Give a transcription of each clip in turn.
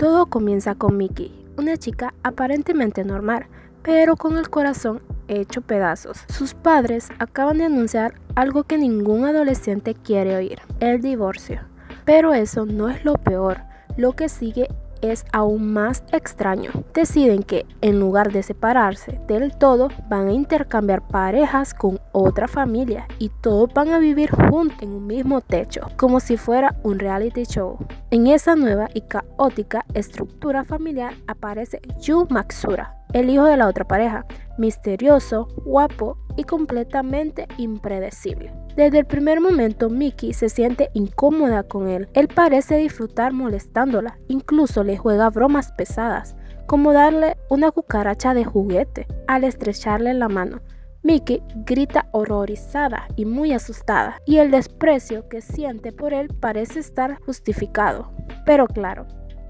Todo comienza con Miki, una chica aparentemente normal, pero con el corazón hecho pedazos. Sus padres acaban de anunciar algo que ningún adolescente quiere oír, el divorcio. Pero eso no es lo peor, lo que sigue es aún más extraño. Deciden que, en lugar de separarse del todo, van a intercambiar parejas con otra familia y todos van a vivir juntos en un mismo techo, como si fuera un reality show. En esa nueva y caótica estructura familiar aparece Yu Matsura, el hijo de la otra pareja, misterioso, guapo y completamente impredecible. Desde el primer momento Miki se siente incómoda con él. Él parece disfrutar molestándola, incluso le juega bromas pesadas, como darle una cucaracha de juguete al estrecharle la mano. Miki grita horrorizada y muy asustada, y el desprecio que siente por él parece estar justificado. Pero claro,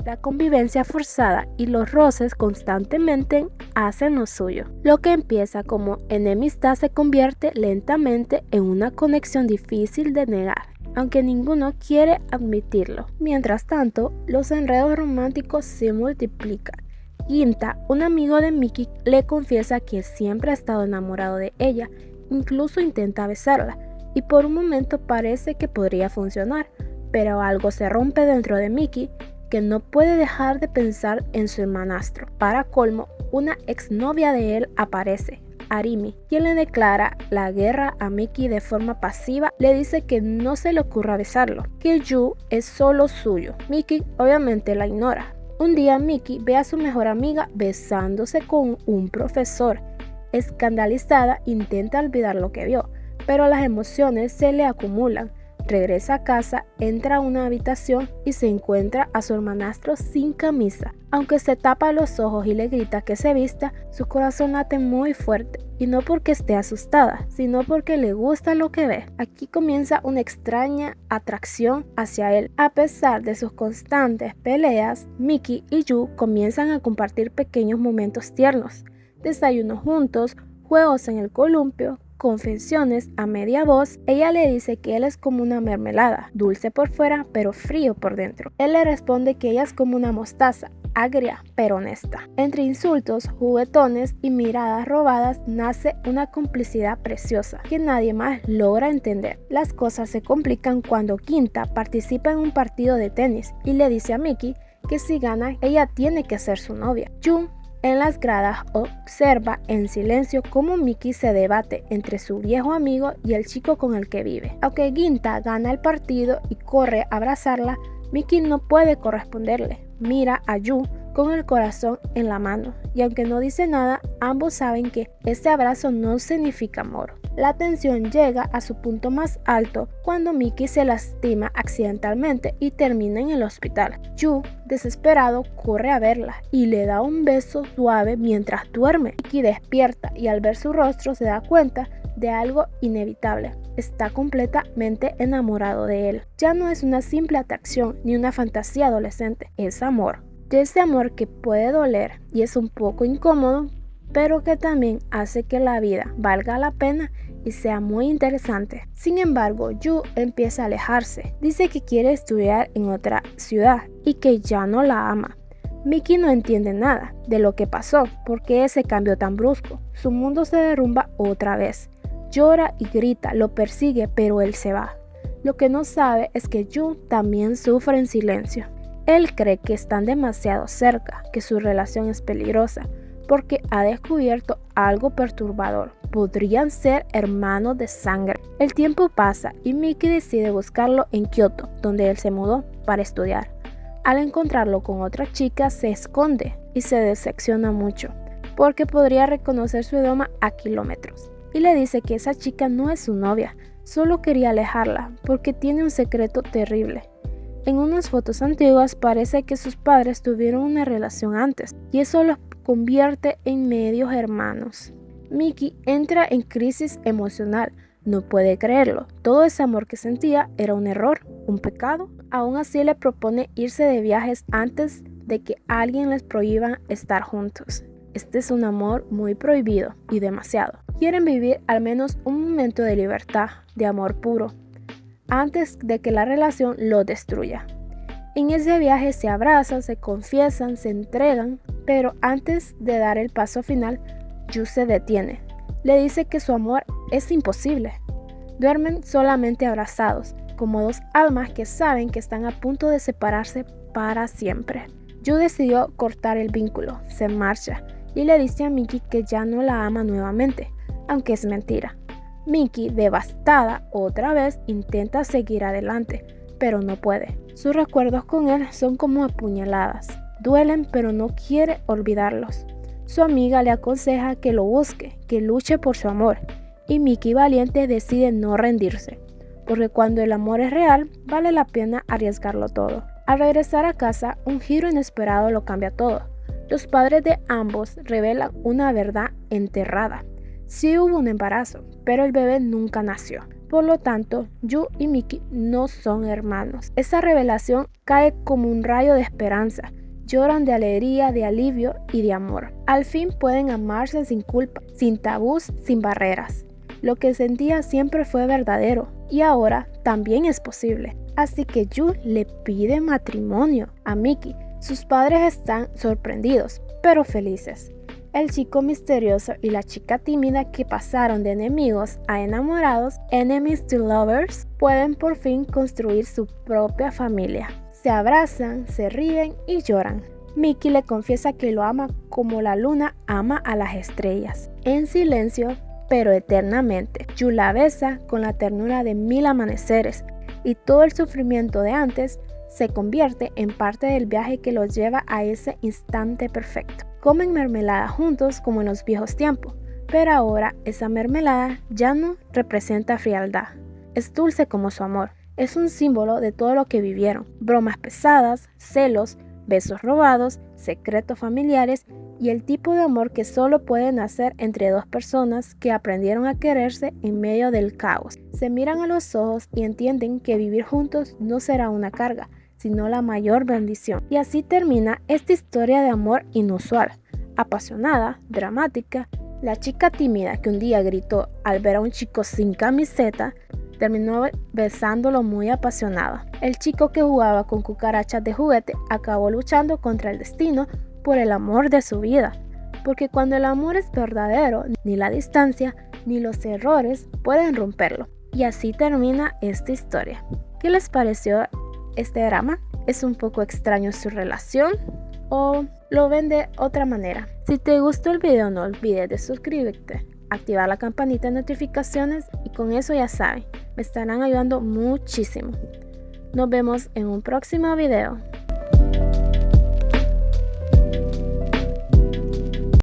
la convivencia forzada y los roces constantemente hacen lo suyo. Lo que empieza como enemistad se convierte lentamente en una conexión difícil de negar, aunque ninguno quiere admitirlo. Mientras tanto, los enredos románticos se multiplican. Ginta, un amigo de Miki, le confiesa que siempre ha estado enamorado de ella, incluso intenta besarla, y por un momento parece que podría funcionar, pero algo se rompe dentro de Miki, que no puede dejar de pensar en su hermanastro. Para colmo, una exnovia de él aparece, Arimi, quien le declara la guerra a Miki de forma pasiva. Le dice que no se le ocurra besarlo, que Yu es solo suyo. Miki obviamente la ignora. Un día Miki ve a su mejor amiga besándose con un profesor. Escandalizada, intenta olvidar lo que vio, pero las emociones se le acumulan. Regresa a casa, entra a una habitación y se encuentra a su hermanastro sin camisa. Aunque se tapa los ojos y le grita que se vista, su corazón late muy fuerte. Y no porque esté asustada, sino porque le gusta lo que ve. Aquí comienza una extraña atracción hacia él. A pesar de sus constantes peleas, Miki y Yu comienzan a compartir pequeños momentos tiernos. Desayunos juntos, juegos en el columpio, confesiones a media voz. Ella le dice que él es como una mermelada, dulce por fuera pero frío por dentro. Él le responde que ella es como una mostaza, agria pero honesta. Entre insultos, juguetones y miradas robadas nace una complicidad preciosa que nadie más logra entender. Las cosas se complican cuando Ginta participa en un partido de tenis y le dice a Miki que si gana ella tiene que ser su novia. Jun en las gradas observa en silencio cómo Miki se debate entre su viejo amigo y el chico con el que vive. Aunque Ginta gana el partido y corre a abrazarla, Miki no puede corresponderle. Mira a Yu con el corazón en la mano y aunque no dice nada, ambos saben que ese abrazo no significa amor. La tensión llega a su punto más alto cuando Miki se lastima accidentalmente y termina en el hospital. Yu, desesperado, corre a verla y le da un beso suave mientras duerme. Miki despierta y al ver su rostro se da cuenta de algo inevitable. Está completamente enamorado de él. Ya no es una simple atracción ni una fantasía adolescente, es amor. De ese amor que puede doler y es un poco incómodo, pero que también hace que la vida valga la pena y sea muy interesante. Sin embargo, Yu empieza a alejarse. Dice que quiere estudiar en otra ciudad y que ya no la ama. Miki no entiende nada de lo que pasó, porque ese cambio tan brusco. Su mundo se derrumba otra vez. Llora y grita, lo persigue, pero él se va. Lo que no sabe es que Yu también sufre en silencio. Él cree que están demasiado cerca, que su relación es peligrosa, porque ha descubierto algo perturbador. Podrían ser hermanos de sangre. El tiempo pasa y Miki decide buscarlo en Kioto, donde él se mudó para estudiar. Al encontrarlo con otra chica se esconde y se decepciona mucho, porque podría reconocer su idioma a kilómetros. Y le dice que esa chica no es su novia, solo quería alejarla porque tiene un secreto terrible. En unas fotos antiguas parece que sus padres tuvieron una relación antes y eso los convierte en medios hermanos. Miki entra en crisis emocional, no puede creerlo. Todo ese amor que sentía era un error, un pecado. Aún así le propone irse de viajes antes de que alguien les prohíba estar juntos. Este es un amor muy prohibido y demasiado. Quieren vivir al menos un momento de libertad, de amor puro, antes de que la relación lo destruya. En ese viaje se abrazan, se confiesan, se entregan, pero antes de dar el paso final, Yu se detiene. Le dice que su amor es imposible. Duermen solamente abrazados, como dos almas que saben que están a punto de separarse para siempre. Yu decidió cortar el vínculo, se marcha y le dice a Miki que ya no la ama nuevamente, aunque es mentira. Miki, devastada otra vez, intenta seguir adelante, pero no puede. Sus recuerdos con él son como apuñaladas. Duelen, pero no quiere olvidarlos. Su amiga le aconseja que lo busque, que luche por su amor, y Miki valiente decide no rendirse, porque cuando el amor es real, vale la pena arriesgarlo todo. Al regresar a casa, un giro inesperado lo cambia todo. Los padres de ambos revelan una verdad enterrada. Sí hubo un embarazo, pero el bebé nunca nació. Por lo tanto, Yu y Miki no son hermanos. Esa revelación cae como un rayo de esperanza. Lloran de alegría, de alivio y de amor. Al fin pueden amarse sin culpa, sin tabús, sin barreras. Lo que sentía siempre fue verdadero y ahora también es posible. Así que Yu le pide matrimonio a Miki. Sus padres están sorprendidos, pero felices. El chico misterioso y la chica tímida que pasaron de enemigos a enamorados, enemies to lovers, pueden por fin construir su propia familia. Se abrazan, se ríen y lloran. Miki le confiesa que lo ama como la luna ama a las estrellas, en silencio pero eternamente. Yu la besa con la ternura de 1000 amaneceres y todo el sufrimiento de antes se convierte en parte del viaje que los lleva a ese instante perfecto. Comen mermelada juntos como en los viejos tiempos, pero ahora esa mermelada ya no representa frialdad. Es dulce como su amor. Es un símbolo de todo lo que vivieron. Bromas pesadas, celos, besos robados, secretos familiares y el tipo de amor que solo puede nacer entre dos personas que aprendieron a quererse en medio del caos. Se miran a los ojos y entienden que vivir juntos no será una carga, sino la mayor bendición. Y así termina esta historia de amor inusual, apasionada, dramática. La chica tímida que un día gritó al ver a un chico sin camiseta, terminó besándolo muy apasionada. El chico que jugaba con cucarachas de juguete acabó luchando contra el destino por el amor de su vida. Porque cuando el amor es verdadero, ni la distancia ni los errores pueden romperlo. Y así termina esta historia. ¿Qué les pareció este drama? ¿Es un poco extraño su relación o lo ven de otra manera? Si te gustó el video, no olvides de suscribirte, activar la campanita de notificaciones y con eso ya saben, me estarán ayudando muchísimo. Nos vemos en un próximo video.